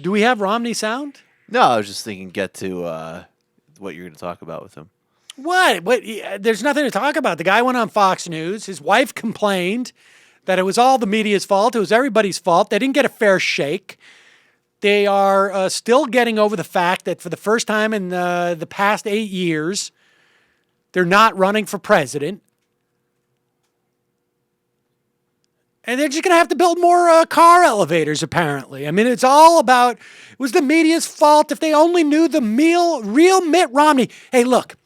Do we have Romney sound? No, I was just thinking get to what you're going to talk about with him. What? There's nothing to talk about. The guy went on Fox News. His wife complained that it was all the media's fault. It was everybody's fault. They didn't get a fair shake. They are still getting over the fact that for the first time in the past 8 years, they're not running for president. And they're just going to have to build more car elevators, apparently. I mean, it's all about, it was the media's fault. If they only knew the real Mitt Romney. Hey, look,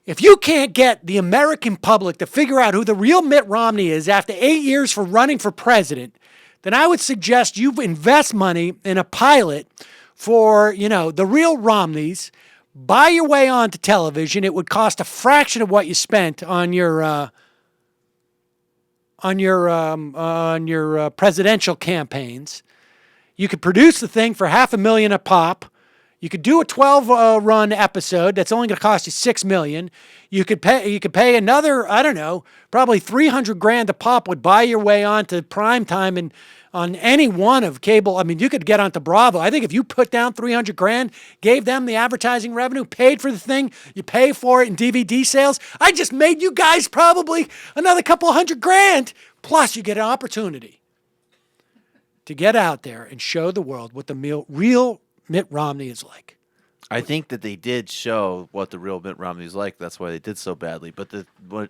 if you can't get the American public to figure out who the real Mitt Romney is after 8 years for running for president, then I would suggest you invest money in a pilot for, the real Romneys. Buy your way onto television. It would cost a fraction of what you spent on your presidential campaigns. You could produce the thing for $500,000 a pop. You could do a 12-run episode that's only going to cost you $6 million. You could pay another, I don't know, probably $300,000 a pop would buy your way onto prime time and on any one of cable. I mean, you could get onto Bravo. I think if you put down $300,000, gave them the advertising revenue, paid for the thing, you pay for it in DVD sales. I just made you guys probably another couple $100,000. Plus, you get an opportunity to get out there and show the world what the real Mitt Romney is like. I think that they did show what the real Mitt Romney is like. That's why they did so badly. But the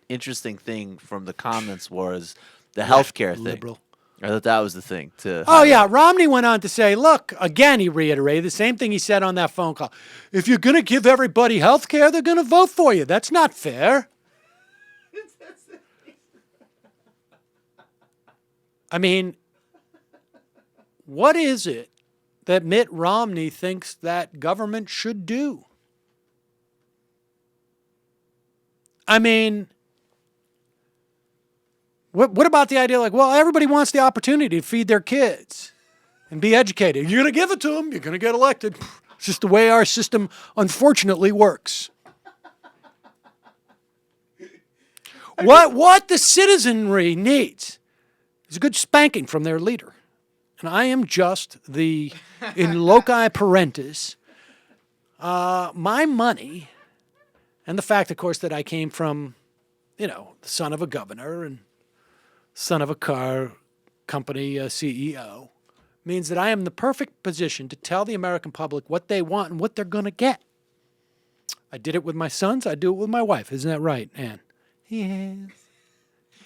interesting thing from the comments was the healthcare thing. Liberal. I thought that was the thing to. Oh, yeah. Romney went on to say, look, again, he reiterated the same thing he said on that phone call. If you're going to give everybody health care, they're going to vote for you. That's not fair. I mean, what is it that Mitt Romney thinks that government should do? I mean, what about the idea like, well, everybody wants the opportunity to feed their kids and be educated. You're going to give it to them. You're going to get elected. It's just the way our system, unfortunately, works. What the citizenry needs is a good spanking from their leader. And I am just the, in loci parentis, my money, and the fact, of course, that I came from, the son of a governor and son of a car company CEO, means that I am in the perfect position to tell the American public what they want and what they're going to get. I did it with my sons. I do it with my wife. Isn't that right, Ann? Yes.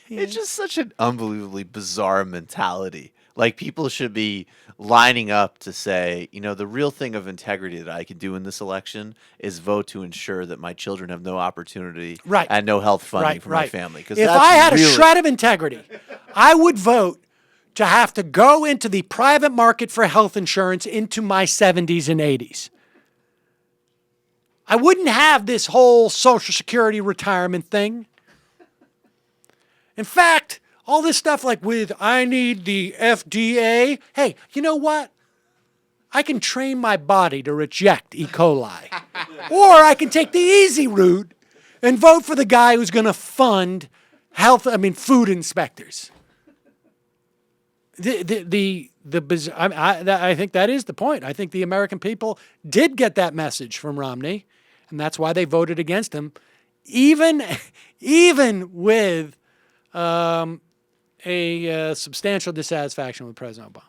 It's just such an unbelievably bizarre mentality. Like, people should be lining up to say, the real thing of integrity that I can do in this election is vote to ensure that my children have no opportunity and no health funding for my family. If I had a shred of integrity, I would vote to have to go into the private market for health insurance into my 70s and 80s. I wouldn't have this whole Social Security retirement thing. In fact, all this stuff like I need the FDA. Hey, you know what? I can train my body to reject E. coli. Or I can take the easy route and vote for the guy who's going to fund food inspectors. I think that is the point. I think the American people did get that message from Romney, and that's why they voted against him, even with a substantial dissatisfaction with President Obama.